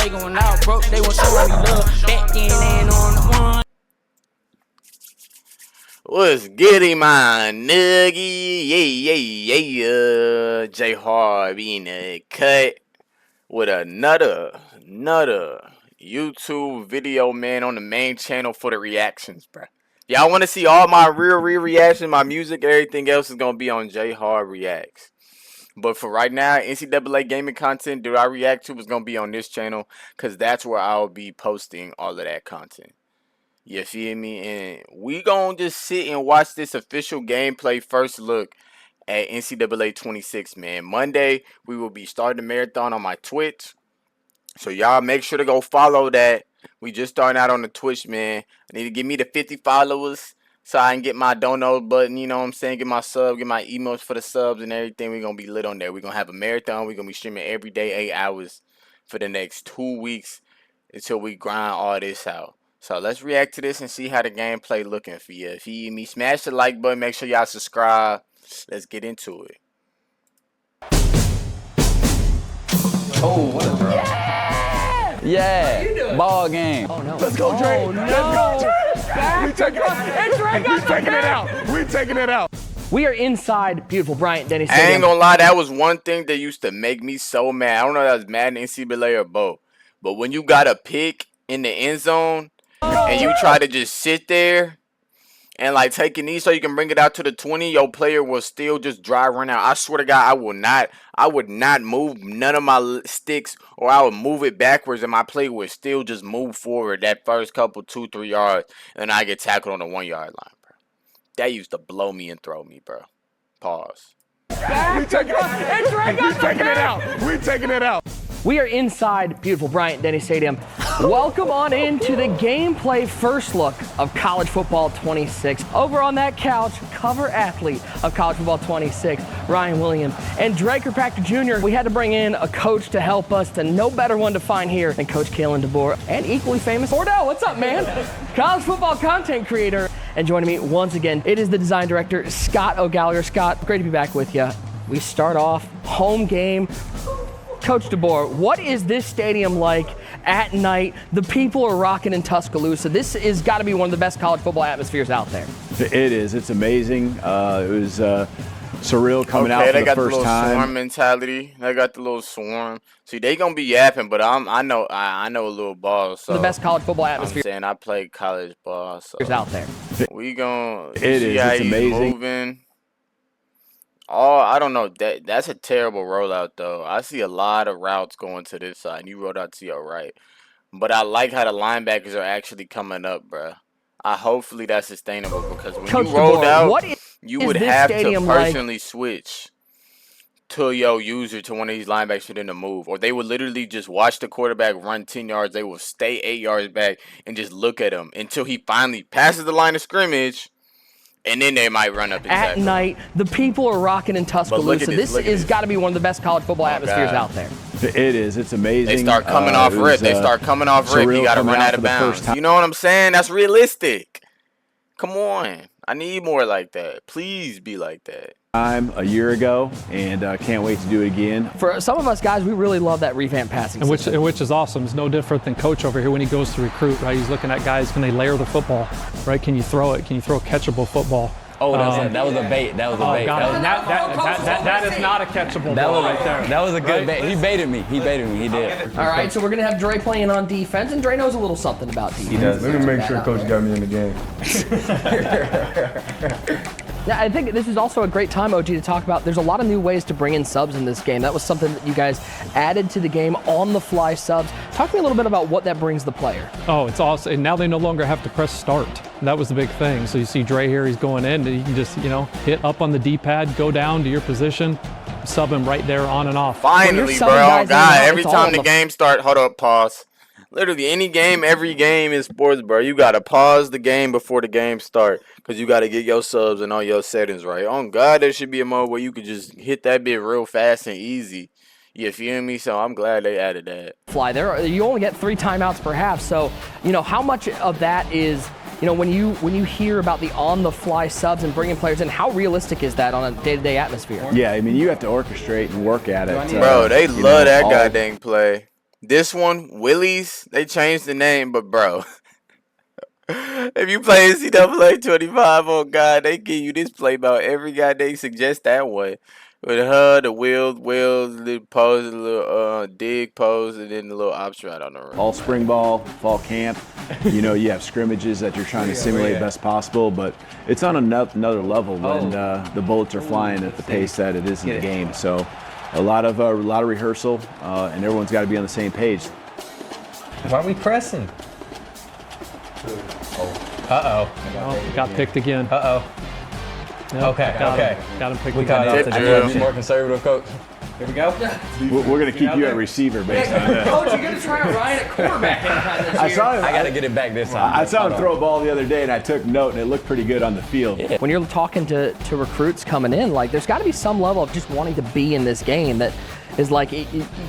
play going out, broke, they want show me love. Back in and on the one. What's goody, my nuggy? Yeah. JHARBBB in the cut with another YouTube video, man, on the main channel for the reactions, bro. Y'all want to see all my real reaction, my music, everything else is going to be on JHARB Reacts. But for right now, NCAA gaming content that I react to is going to be on this channel because that's where I'll be posting all of that content. You feel me? And we gonna just sit and watch this official gameplay first look at NCAA 26, man. Monday, we will be starting the marathon on my Twitch. So y'all make sure to go follow that. We just starting out on the Twitch, man. I need to give me the 50 followers so I can get my dono button, you know what I'm saying? Get my sub, get my emails for the subs and everything. We're gonna be lit on there. We're gonna have a marathon. We're gonna be streaming every day, 8 hours for the next 2 weeks until we grind all this out. So let's react to this and see how the gameplay looking for you. If you me, smash the like button. Make sure y'all subscribe. Let's get into it. Oh, what a throw. Yeah. Ball game. Oh, no. Let's go, Dre. Oh, no. Let's go, Dre. We taking it out. We taking it out. We are inside beautiful Bryant Denny I Stadium. ain't gonna lie, that was one thing that used to make me so mad. I don't know if that was Madden, NCAA, or both. But when you got a pick in the end zone, and you try to just sit there and like take a knee so you can bring it out to the 20, your player will still just drive run out. I swear to God, I would not move none of my sticks, or I would move it backwards and my player would still just move forward that first couple 2-3 yards, and I get tackled on the 1 yard line, bro. That used to blow me and throw me, bro. Pause. We taking it out. We taking it out. We are inside beautiful Bryant Denny Stadium. Welcome on into the gameplay first look of College Football 26. Over on that couch, cover athlete of College Football 26, Ryan Williams, and Dre Kirkpatrick Jr. We had to bring in a coach to help us, to no better one to find here than Coach Kalen DeBoer, and equally famous Fordell. What's up, man? College football content creator. And joining me once again, it is the design director, Scott O'Gallagher. Scott, great to be back with you. We start off home game. Coach DeBoer, what is this stadium like at night? The people are rocking in Tuscaloosa. This is got to be one of the best college football atmospheres out there. It is. It's amazing. It was surreal coming out for the first time. They got the little swarm mentality. They got the little swarm. See, they gonna be yapping, but I know a little ball. So the best college football atmosphere. I'm saying I played college ball. So out there. We gonna. It is. It's amazing. Moving. Oh, I don't know. That's a terrible rollout, though. I see a lot of routes going to this side. You rolled out to your right. But I like how the linebackers are actually coming up, bruh. Hopefully that's sustainable, because when Coach you rolled DeBoer, out, you would have to personally like? switch to your user to one of these linebackers for them to move. Or they would literally just watch the quarterback run 10 yards. They will stay 8 yards back and just look at him until he finally passes the line of scrimmage. And then they might run up and at night. The people are rocking in Tuscaloosa. This is got to be one of the best college football atmospheres out there. It is. It's amazing. They start coming off rip. They start coming off rip. You got to run out of bounds. You know what I'm saying? That's realistic. Come on. I need more like that. Please be like that. A year ago, and can't wait to do it again. For some of us guys, we really love that revamped passing system. Which is awesome. It's no different than Coach over here when he goes to recruit, right? He's looking at guys, can they layer the football, right? Can you throw it? Can you throw catchable football? Oh, that was a bait. That was a bait. That is not a catchable ball right there. That was a good bait. He baited me. He did. All right, so we're going to have Dre playing on defense, and Dre knows a little something about defense. He does. Let me make sure Coach got me in the game. Yeah, I think this is also a great time, OG, to talk about. There's a lot of new ways to bring in subs in this game. That was something that you guys added to the game, on-the-fly subs. Talk to me a little bit about what that brings the player. Oh, it's awesome. And now they no longer have to press start. That was the big thing. So you see Dre here, he's going in, and you can just, hit up on the D-pad, go down to your position, sub him right there on and off. Finally, bro. God, every time the game starts, hold up, pause. Literally, any game, every game in sports, bro, you got to pause the game before the game starts, because you got to get your subs and all your settings right. Oh, God, there should be a mode where you could just hit that bit real fast and easy. You feel me? So I'm glad they added that. You only get 3 timeouts per half, so, how much of that is, when you hear about the on-the-fly subs and bringing players in, how realistic is that on a day-to-day atmosphere? Yeah, I mean, you have to orchestrate and work at it. Bro, they love that goddamn play. This one, Willie's, they changed the name, but bro, if you play NCAA 25, oh God, they give you this play about every guy they suggest that way. With her, the wheels, the pose, the little dig pose, and then the little option right on the rim. All spring ball, fall camp. You know, you have scrimmages that you're trying to simulate best possible, but it's on another level when the bullets are flying at the pace that it is in the game. So a lot of rehearsal, and everyone's got to be on the same page. Why are we pressing? Uh-oh. Got picked again. Uh-oh. Yep, Okay. Got him picked We again. got it. I need to be more conservative, coach. Here we go. We're going to keep you at receiver based on that. Coach, you're going to try Ryan at quarterback anytime this year. I saw him. I got to get it back this time. I saw him throw a ball the other day, and I took note, and it looked pretty good on the field. Yeah. When you're talking to recruits coming in, like there's got to be some level of just wanting to be in this game that is like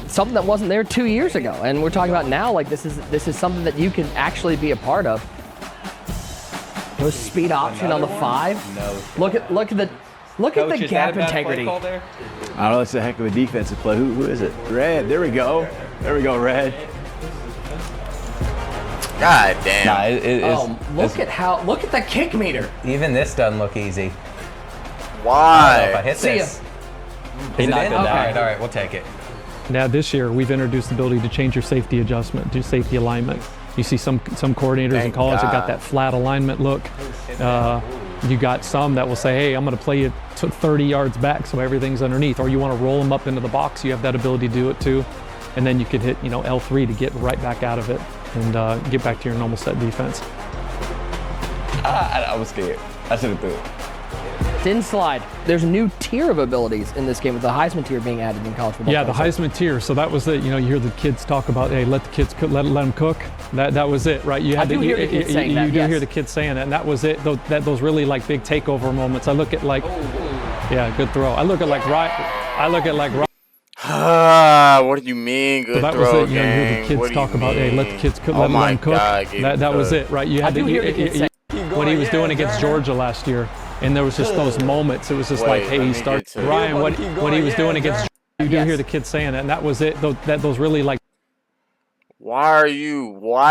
something that wasn't there 2 years ago, and we're talking about now like this is something that you can actually be a part of. No speed option on the 5. No. Look at the gap integrity. I don't know, it's a heck of a defensive play. Who is it? Red. There we go. There we go, Red. God damn. Nah, Look at the kick meter. Even this doesn't look easy. Why? If I hit See ya. this. he knocked it down. All right, we'll take it. Now this year we've introduced the ability to change your safety adjustment, do safety alignment. You see some coordinators in Thank college that got God. that flat alignment look. You got some that will say, hey, I'm going to play you 30 yards back so everything's underneath. Or you want to roll them up into the box, you have that ability to do it too. And then you could hit L3 to get right back out of it and get back to your normal set defense. I was scared. I should have threw it. Didn't slide. There's a new tier of abilities in this game with the Heisman tier being added in college football. Yeah, the Heisman tier. So that was it. You hear the kids talk about, hey, let the kids cook, let them cook. That was it, right? You had I do hear the kids saying that, You do yes. hear the kids saying that, and that was it. Those really like big takeover moments. I look at like, yeah, good throw. I look at like What do you mean, good so that throw, was it. You gang? hear the kids What do talk you about, hey, let the mean? kids cook, Oh let my them cook. God, get That was it, right? You had I do hear the kids saying what he was doing against Georgia last year, and there was just those moments. It was just like, Wait, hey, let he me started. get to it. Ryan, what he was doing against. You do hear the kids saying that, and that was it. Those really like. Why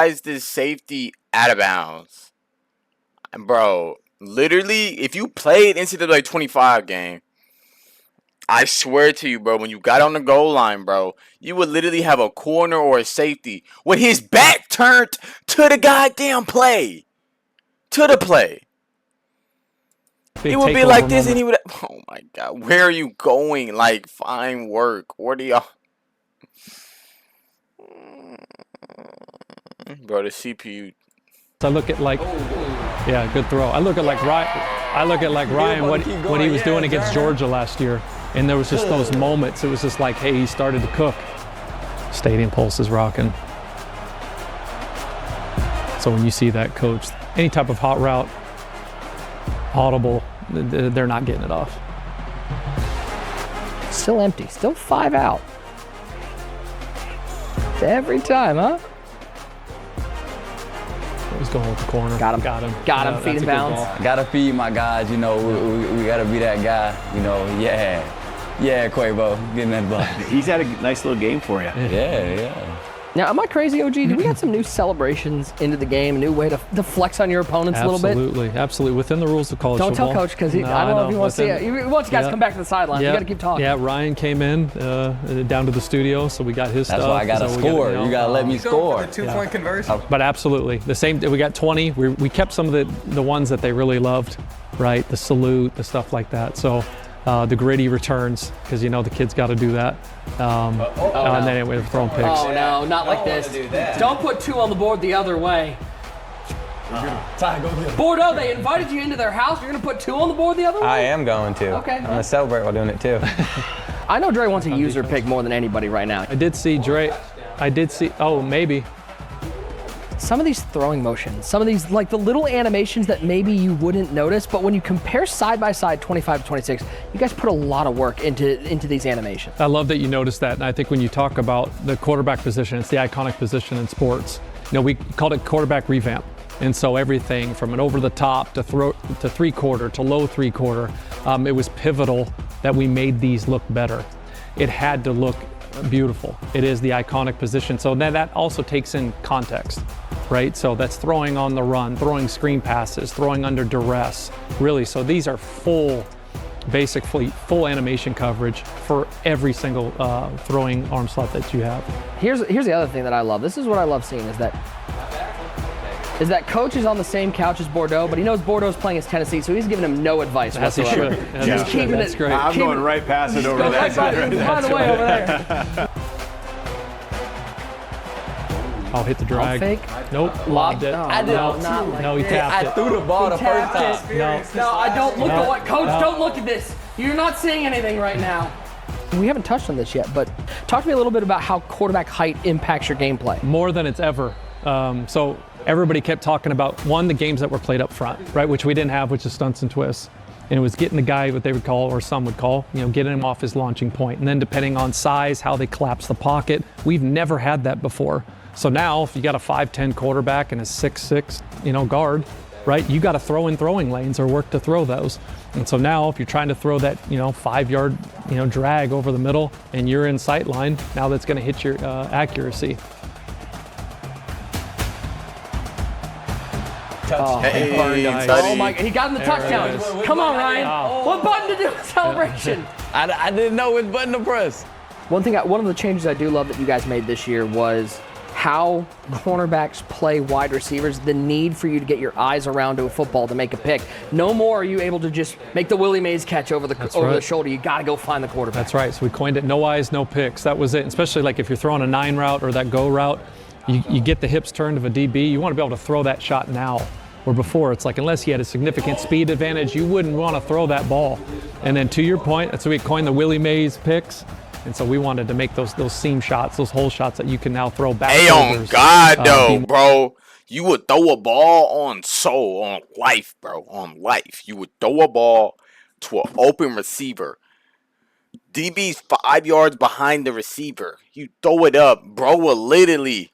is this safety out of bounds? Bro, literally, if you played NCAA 25 game, I swear to you, bro, when you got on the goal line, bro, you would literally have a corner or a safety with his back turned to the goddamn play. To the play. It would be like this, and he would. Oh my God, where are you going? Like, fine work. What are y'all? Bro, the CPU. I look at like, yeah, good throw. I look at like Ryan, what he was doing against Georgia last year, and there was just those moments. It was just like, hey, he started to cook. Stadium pulse is rocking. So when you see that, coach, any type of hot route, audible, they're not getting it off. Still empty. Still 5 out. Every time, huh? He's going with the corner. Got him. Got him. Got him. That's Feeding a good bounds. ball. Gotta feed my guys, we gotta be that guy, Yeah, Quavo, getting that ball. He's had a nice little game for you. Yeah. Now, am I crazy, OG? Do we got some new celebrations into the game? A new way to flex on your opponents a little bit? Absolutely. Within the rules of college Don't football. tell Coach because I don't know if he wants to see it. He wants you guys to come back to the sidelines. You got to keep talking. Yeah, Ryan came in down to the studio, so we got his That's stuff. why I gotta score. You gotta let me score. 2-point conversion. But absolutely, the same. We got 20. We kept some of the ones that they really loved, right? The salute, the stuff like that. So the gritty returns because the kids got to do that. And then we're throwing picks. Oh no, not like this. Don't put 2 on the board the other way. Bordeaux, they invited you into their house. You're gonna put 2 on the board the other way? I am going to. Okay. I'm gonna celebrate while doing it too. I know Dre wants a user pick more than anybody right now. I did see Dre. Oh, maybe. Some of these throwing motions, some of these like the little animations that maybe you wouldn't notice, but when you compare side by side 25 to 26, you guys put a lot of work into these animations. I love that you noticed that, and I think when you talk about the quarterback position, it's the iconic position in sports. We called it quarterback revamp, and so everything from an over the top to 3-quarter to low 3-quarter, it was pivotal that we made these look better. It had to look beautiful. It is the iconic position. So then that also takes in context, right? So that's throwing on the run, throwing screen passes, throwing under duress, really. So these are basically full animation coverage for every single throwing arm slot that you have. Here's the other thing that I love. This is what I love seeing is that Coach is on the same couch as Bordeaux, but he knows Bordeaux's playing his Tennessee, so he's giving him no advice As he whatsoever. should. Just keeping That's it. great. I'm going right past it over Go that right side. by the way over there. I'll hit the drag. Fake. Nope. Lobbed it. No, I did. no, not like No, he this. tapped I it. threw the ball the first tapped time. No. No, I don't look No. at what Coach. No. Don't look at this. You're not seeing anything right now. We haven't touched on this yet, but talk to me a little bit about how quarterback height impacts your gameplay. More than it's ever. So everybody kept talking about, one, the games that were played up front, right, which we didn't have, which is stunts and twists. And it was getting the guy, what they would call, or some would call, getting him off his launching point. And then depending on size, how they collapse the pocket, we've never had that before. So now if you got a 5'10 quarterback and a 6'6, guard, right, you got to throw in throwing lanes or work to throw those. And so now if you're trying to throw that, 5-yard, drag over the middle and you're in sight line, now that's going to hit your accuracy. Hey, Nice. Tutty. Oh my! He got him the touchdown. Come on, Ryan. What button to do a celebration? I didn't know which button to press. One of the changes I do love that you guys made this year was how cornerbacks play wide receivers, the need for you to get your eyes around to a football to make a pick. No more are you able to just make the Willie Mays catch over the right. shoulder. You got to go find the quarterback. That's right. So we coined it no eyes, no picks. That was it. Especially like if you're throwing a 9 route or that go route, you get the hips turned of a DB. You want to be able to throw that shot now. Where before it's like unless you had a significant speed advantage, you wouldn't want to throw that ball. And then to your point, that's why we coined the Willie Mays picks. And so we wanted to make those seam shots, those hole shots that you can now throw back. Hey, on God, though, bro. You would throw a ball on life, bro. On life. You would throw a ball to an open receiver. DB's 5 yards behind the receiver. You throw it up, bro will literally...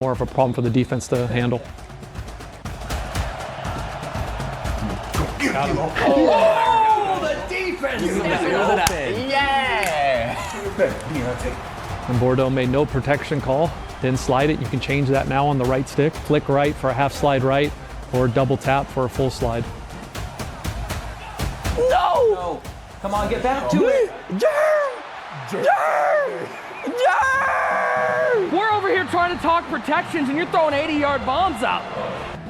More of a problem for the defense to handle. Oh, the defense! Yeah! And Bordeaux made no protection call, didn't slide it. You can change that now on the right stick. Flick right for a half slide right, or double tap for a full slide. No! Come on, get back to it. We're over here trying to talk protections, and you're throwing 80-yard bombs out.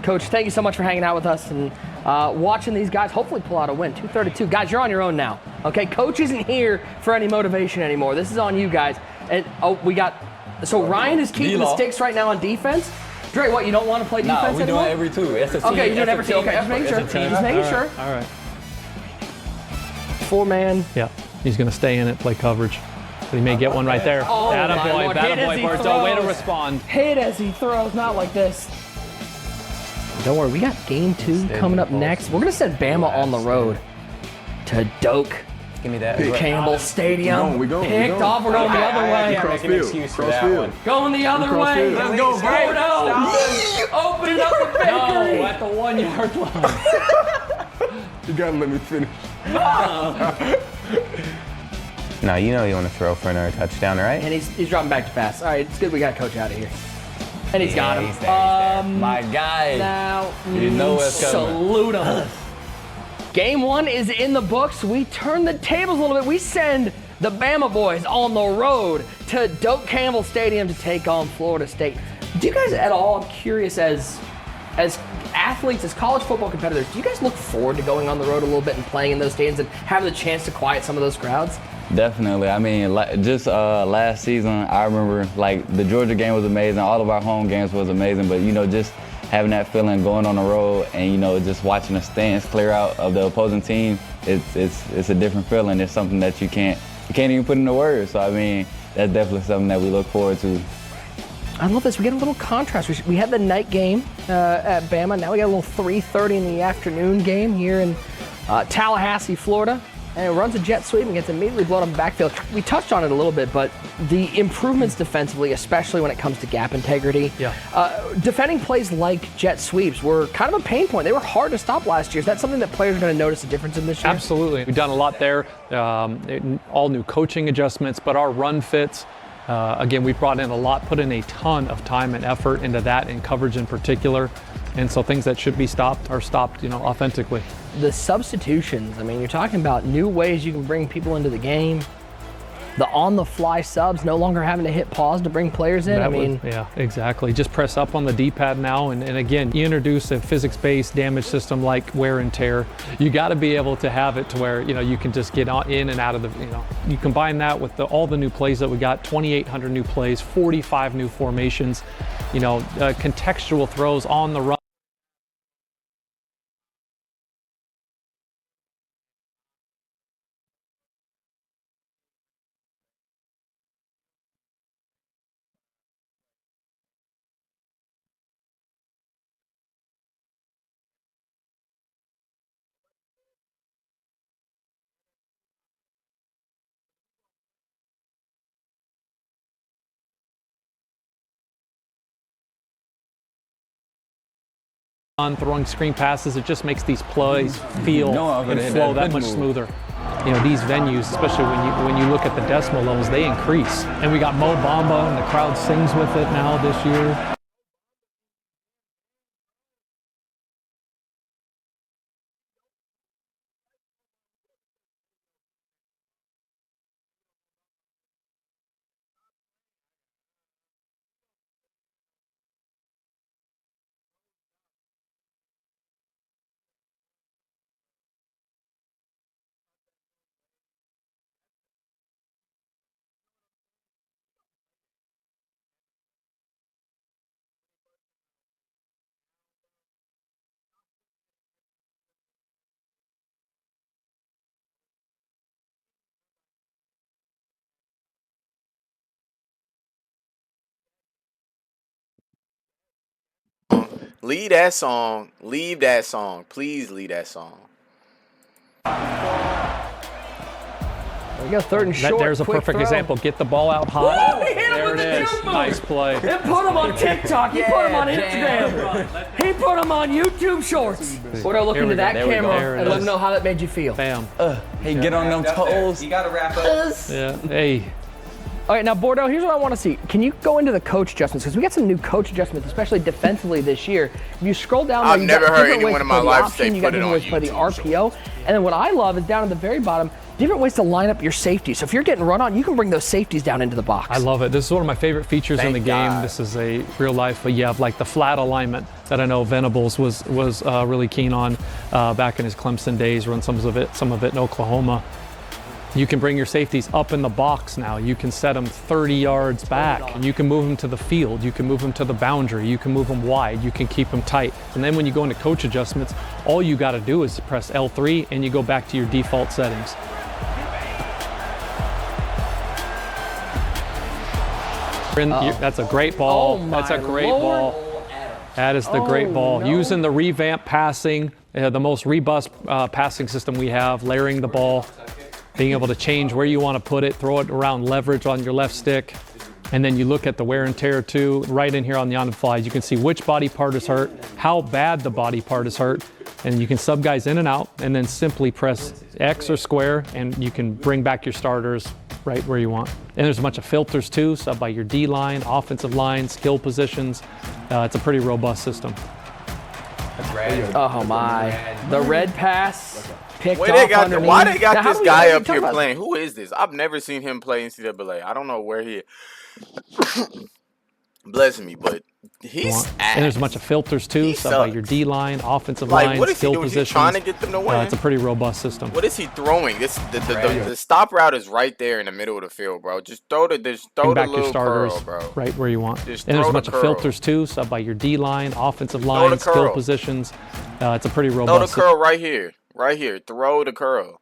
Coach, thank you so much for hanging out with us and watching these guys hopefully pull out a win. 232. Guys, you're on your own now. Okay, Coach isn't here for any motivation anymore. This is on you guys. And so Ryan is keeping the sticks right now on defense. Dre, what, you don't want to play defense we're anymore? doing every two. It's a team. Okay, you're doing every two. Okay, just making sure. It's a team. Just making sure. All right. 4-man. Yeah, he's going to stay in it, play coverage. He may get one right there. Oh, my Lord. Hit as Attaboy, he Bordeaux. Way to throws. respond. Hit as he throws, not like this. Don't worry, we got game 2 coming up next. We're going to send Bama on the road to Doak Give me that. Campbell Stadium. We going. Picked off, we're going the other way. Can't make an excuse for that one. Going the other way. Let's go, Bordeaux. Opening up the victory. No, at the 1 yard line. You gotta let me finish. No, you know you want to throw for another touchdown, right? And he's dropping back to pass. All right, it's good we got Coach out of here. And he's got him. He's there. My guy. Now, You know what's coming. salute him. Game 1 is in the books. We turn the tables a little bit. We send the Bama boys on the road to Doak Campbell Stadium to take on Florida State. Do you guys at all, I'm curious, as athletes, as college football competitors, do you guys look forward to going on the road a little bit and playing in those stadiums and having the chance to quiet some of those crowds? Definitely. I mean, just last season, I remember like the Georgia game was amazing. All of our home games was amazing. But just having that feeling going on the road and, you know, just watching the stands clear out of the opposing team, it's a different feeling. It's something that you can't even put into words. So, I mean, that's definitely something that we look forward to. I love this. We get a little contrast. We had the night game at Bama. Now we got a little 3:30 in the afternoon game here in Tallahassee, Florida. And it runs a jet sweep and gets immediately blown up in the backfield. We touched on it a little bit, but the improvements defensively, especially when it comes to gap integrity, defending plays like jet sweeps were kind of a pain point. They were hard to stop last year. Is that something that players are going to notice a difference in this year? Absolutely. We've done a lot there, all new coaching adjustments, but our run fits, again, we brought in a lot, put in a ton of time and effort into that, and coverage in particular. And so things that should be stopped are stopped, you know, authentically. The substitutions, I mean, you're talking about new ways you can bring people into the game. The on-the-fly subs, no longer having to hit pause to bring players in. Yeah, exactly. Just press up on the D-pad now, and again, you introduce a physics-based damage system like wear and tear. You got to be able to have it to where, you know, you can just get in and out of the, you know, you combine that with all the new plays that we got, 2,800 new plays, 45 new formations, you know, contextual throws on the run. On throwing screen passes, it just makes these plays feel and flow that much smoother. You know, these venues, especially when you look at the decimal levels, they increase. And we got Mo Bamba, and the crowd sings with it now this year. Leave that song. Leave that song. Please leave that song. We got third and short. There's a perfect example. Get the ball out high. Woo, there it is. Nice play. He put him on TikTok. He put him on Instagram. He put him on YouTube Shorts. We're look into that camera and let them know how that made you feel. Bam. Hey, get on them toes. You got to wrap up. Yeah. Hey. All right, now, Bordeaux, here's what I want to see. Can you go into the coach adjustments? Because we got some new coach adjustments, especially defensively this year. If you scroll down there, I've never heard anyone in my life say put it on YouTube. The RPO. And then what I love is down at the very bottom, different ways to line up your safeties. So if you're getting run on, you can bring those safeties down into the box. I love it. This is one of my favorite features in the game. This is a real life, but you have like the flat alignment that I know Venables was really keen on back in his Clemson days, run some of it in Oklahoma. You can bring your safeties up in the box now. You can set them 30 yards back, and you can move them to the field. You can move them to the boundary. You can move them wide. You can keep them tight. And then when you go into coach adjustments, all you got to do is press L3, and you go back to your default settings. That's a great ball. That's a great ball. That is the great ball. No. Using the revamp passing, the most robust passing system we have, layering the ball. Being able to change where you want to put it, throw it around leverage on your left stick. And then you look at the wear and tear too, right in here on the on-the-fly. You can see which body part is hurt, how bad the body part is hurt, and you can sub guys in and out, and then simply press X or square, and you can bring back your starters right where you want. And there's a bunch of filters too, sub by your D-line, offensive line, skill positions. It's a pretty robust system. That's red. Oh my. The red pass. Why they got this guy up here playing? Who is this? I've never seen him play NCAA. I don't know where he is. bless me, but he's and there's a bunch of filters too, He stuff by sucks. your D line, offensive Like, line, what is he skill doing? He's positions. trying to get them to win. It's a pretty robust system. What is he throwing? The stop route is right there in the middle of the field, bro. Just throw the Back your little starters curl, bro. right where you want. Just And there's throw a bunch the of curl. filters too, stuff by your D line, offensive Throw line, the skill curl. positions. It's a pretty Throw the robust. curl right here, right here. Throw the curl.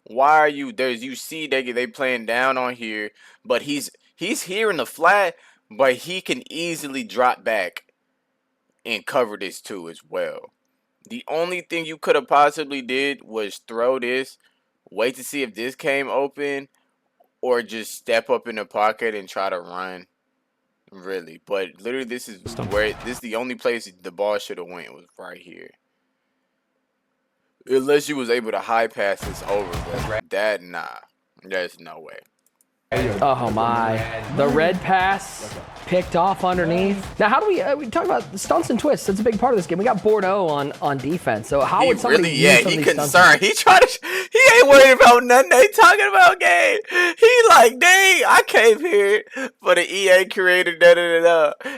Why are you there? You see they playing down on here, but he's here in the flat, but he can easily drop back and cover this too as well. The only thing you could have possibly did was throw this, wait to see if this came open, or just step up in the pocket and try to run. Really, but literally, this is the only place the ball should have went was right here. Unless you was able to high pass this over, but there's no way. Oh my. The red pass picked off underneath. Now, how do we talk about the stunts and twists? That's a big part of this game. We got Bordeaux on defense. So how would somebody use some of he these stunts? concerned. He ain't worried about nothing they talking about game. He like, dang, I came here for the EA creator,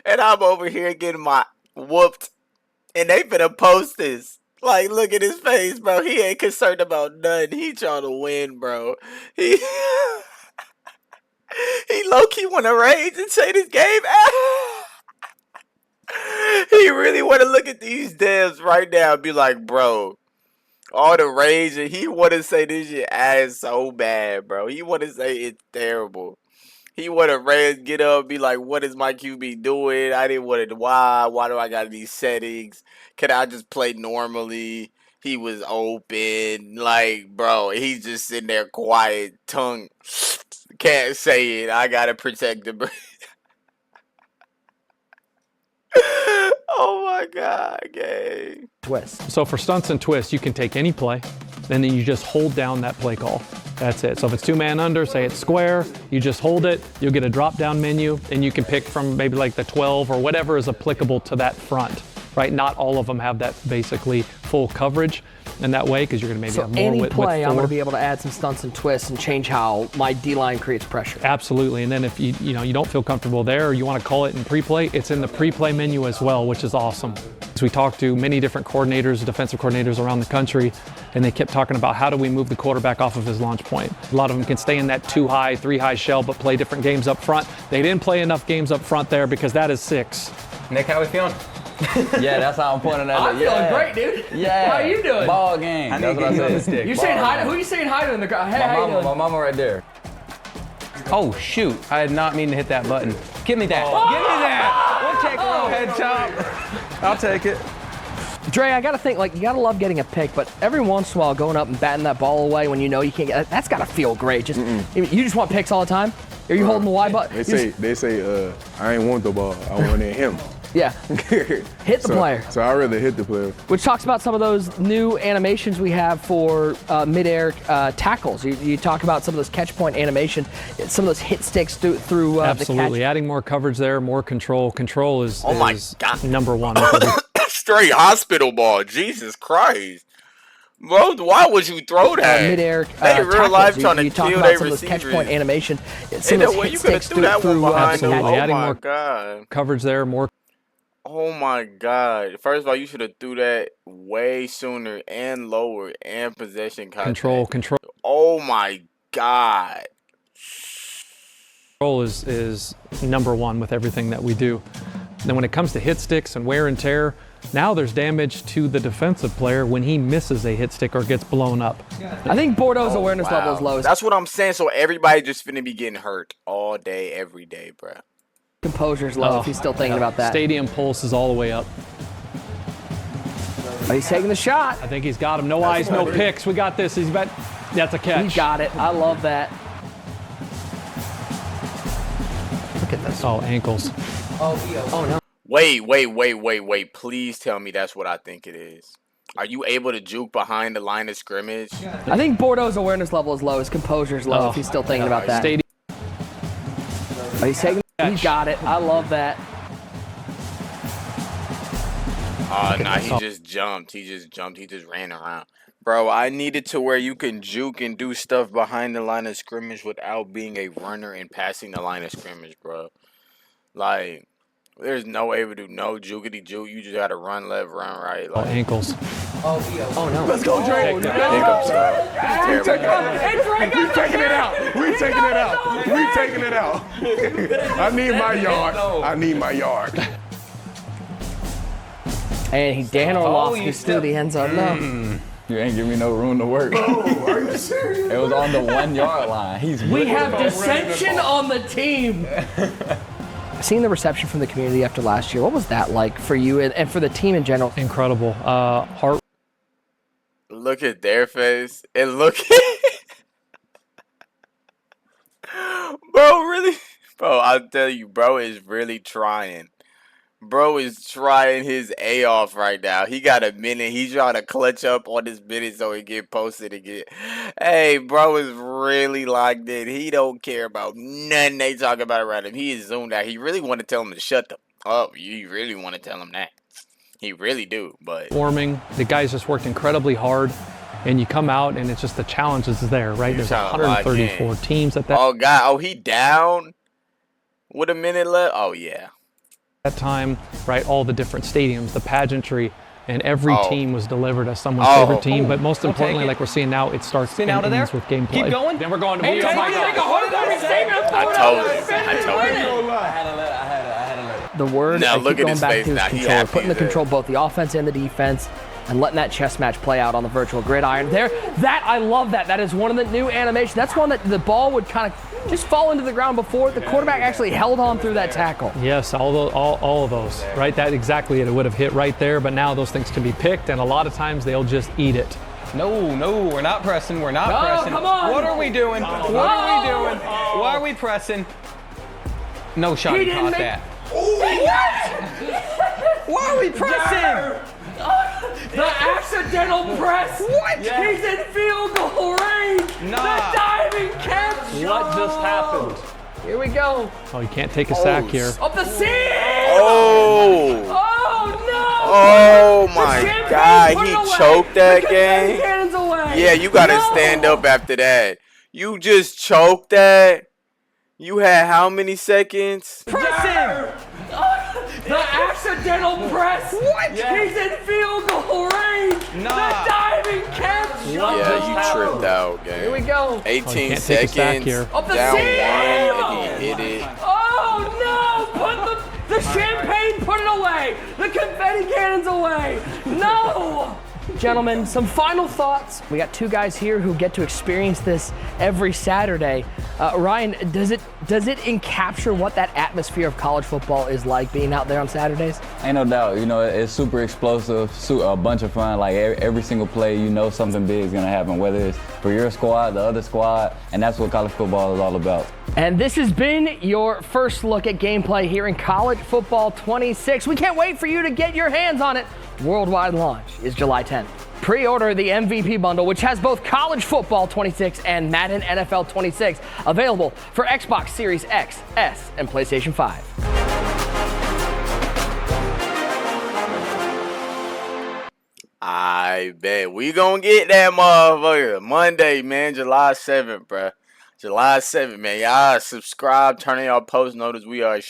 and I'm over here getting my whooped, and they finna post this. Like, look at his face, bro. He ain't concerned about nothing. He trying to win, bro. He low-key want to rage and say this game. He really want to look at these devs right now and be like, bro, all the rage, and he want to say this shit ass so bad, bro. He want to say it's terrible. He want to rage, get up, be like, what is my QB doing? I didn't want to, why do I got these settings? Can I just play normally? He was open, like, bro, he's just sitting there quiet, tongue, can't say it. I got to protect the brain. Oh my God, gang. Twist. So for stunts and twists, you can take any play, and then you just hold down that play call. That's it. So if it's 2-man under, say it's square, you just hold it, you'll get a drop-down menu, and you can pick from maybe like the 12 or whatever is applicable to that front, right? Not all of them have that basically full coverage in that way, because you're going to maybe So have more any with play, I'm going four. to be able to add some stunts and twists and change how my D-line creates pressure. Absolutely, and then if you don't feel comfortable there, or you want to call it in pre-play, it's in the pre-play menu as well, which is awesome. So we talked to many different coordinators, defensive coordinators around the country, and they kept talking about how do we move the quarterback off of his launch point. A lot of them can stay in that 2-high, 3-high shell, but play different games up front. They didn't play enough games up front there because that is 6. Nick, how we feeling? Yeah, that's how I'm pointing at I'm it. feeling Yeah. great, dude. Yeah. How you doing? Ball game. That's what I said. You saying hi? Who you saying hi to in the crowd? Hey, how you doing? My mama right there. Oh, shoot. I did not mean to hit that button. Give me that. Give me that. We'll take a little head chop. I'll take it. Dre, I gotta think, like, you gotta love getting a pick, but every once in a while going up and batting that ball away when you know you can't get, that's gotta feel great. Just You just want picks all the time? Are you holding the Y button? They say I ain't want the ball. I wanted him. Yeah. Hit the player. So I'd rather hit the player. Which talks about some of those new animations we have for mid-air tackles. You talk about some of those catch point animation, some of those hit sticks through Absolutely, the catch. adding more coverage there, more control. Control is, Oh my is God. number one. Straight hospital ball. Jesus Christ. Bro, why would you throw that? Mid-air They in real tackles. life trying to you talk kill about their some of those catch receivers. point animation, Ain't some no of those way hit you could have sticks threw that one behind them. absolutely. Oh Adding my more God. coverage there, more Oh my God. First of all, you should have threw that way sooner and lower and possession contact. control. Oh my God. Control is number one with everything that we do. Then when it comes to hit sticks and wear and tear, now there's damage to the defensive player when he misses a hit stick or gets blown up. I think Bordeaux's awareness level is low. That's what I'm saying. So everybody just finna be getting hurt all day, every day, bro. Composure's low if he's still thinking about that. Stadium pulse is all the way up. But he's taking the shot. I think he's got him. No eyes, no picks. We got this. That's a catch. He got it. I love that. Look at this. Oh, ankles. Oh no. Wait. Please tell me that's what I think it is. Are you able to juke behind the line of scrimmage? I think Bordeaux's awareness level is low. His composure's low if he's still thinking about that. Stadium. But he's taking. He got it. I love that. Oh, nah, he just jumped. He just ran around. Bro, I needed to where you can juke and do stuff behind the line of scrimmage without being a runner and passing the line of scrimmage, bro. Like, There's no way to do no jukity juke. You just gotta run left, run right. Like, Ankles. Oh no. Let's go, Drake. hiccups, it's terrible. We taking it out. We taking it out. We taking it out. I need my yard. I need my yard. And Dan Orlovsky's through the end zone. No. You ain't give me no room to work. Are you serious? It was on the 1 yard line. We have dissension on the team. Seeing the reception from the community after last year, what was that like for you and for the team in general? Incredible. Look at their face and look at bro, really? Bro, I'll tell you, bro is really trying. Bro is trying his A off right now. He got a minute. He's trying to clutch up on this minute so he get posted again. Hey, bro is really locked in. He don't care about nothing they talk about around him. He is zoomed out. He really want to tell him to shut them up. You really want to tell him that. He really do, but... Warming. The guys just worked incredibly hard. And you come out, and it's just the challenge is there, right? There's 134 teams at that. Oh, God. Oh, he down with a minute left? Oh, yeah. That time, right, all the different stadiums, the pageantry, and every team was delivered as someone's favorite team. But most importantly, like we're seeing now, it starts and ends with gameplay. Keep going. Then we're going to I I told you. The word Now I look keep at going his back face to is now. He control, happy putting the there. control both the offense and the defense, and letting that chess match play out on the virtual gridiron. That I love that. That is one of the new animations. That's one that the ball would kind of just fall into the ground before the quarterback actually held on through that tackle. Yes, all of those, right? That exactly it would have hit right there, but now those things can be picked, and a lot of times they'll just eat it. No, we're not pressing. We're not pressing. Come on. What are we doing? What are we doing? Why are we pressing? No shot. He caught that. Why are we pressing? The accidental press. What? He's in field goal range. Nah. The diving catch. What just happened? Here we go. Oh, you can't take a sack here. Up the seam. Oh. Oh no. Oh, my champagne, God. put it He away. choked that The game. cannon's away. Yeah, you got to No. stand up after that. You just choked that. You had how many seconds? Pressing. The accidental press. What? He's in field goal range. Nah. The diving catch. Yeah, you tripped out, game. Here we go. 18 Oh, you can't take a sack seconds, here. Up the down seam. 1, and he hit it. Oh no! Put the champagne, put it away! The confetti cannon's away! No! Gentlemen, some final thoughts. We got two guys here who get to experience this every Saturday. Ryan, does it encapture what that atmosphere of college football is like being out there on Saturdays? Ain't no doubt. You know, it's super explosive, a bunch of fun. Like every single play, you know something big is gonna happen, whether it's for your squad, the other squad, and that's what college football is all about. And this has been your first look at gameplay here in College Football 26. We can't wait for you to get your hands on it. Worldwide launch is July 10th. Pre-order the MVP bundle, which has both College Football 26 and Madden NFL 26, available for Xbox Series X, S, and PlayStation 5. I bet we gonna get that motherfucker Monday, man, July 7th, bruh. July 7th, man. Y'all subscribe, turn on y'all post notice. We are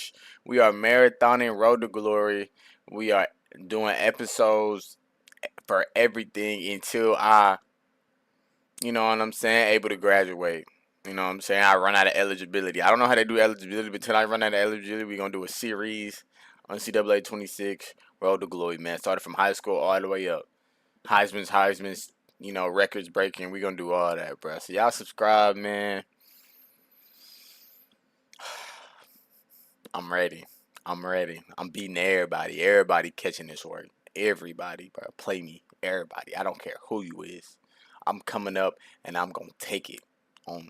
marathoning Road to Glory. We are doing episodes for everything until I, you know what I'm saying, able to graduate. You know what I'm saying? I run out of eligibility. I don't know how they do eligibility, but until I run out of eligibility, we're going to do a series on NCAA 26, Road to Glory, man. Started from high school all the way up. Heisman's, you know, records breaking. We're going to do all that, bro. So y'all subscribe, man. I'm ready. I'm beating everybody. Everybody catching this work. Everybody, bro. Play me. Everybody. I don't care who you is. I'm coming up and I'm gonna take it on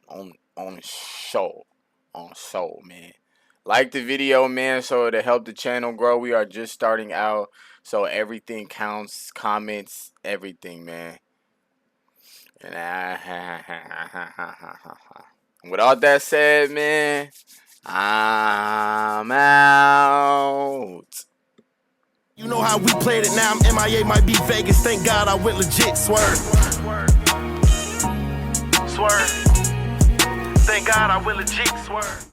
show. On soul, man. Like the video, man, so to help the channel grow. We are just starting out. So everything counts. Comments, everything, man. And with all that said, man, I'm out. You know how we played it now. I'm MIA, might be Vegas. Thank God I went legit. Swerve. Thank God I went legit. Swerve.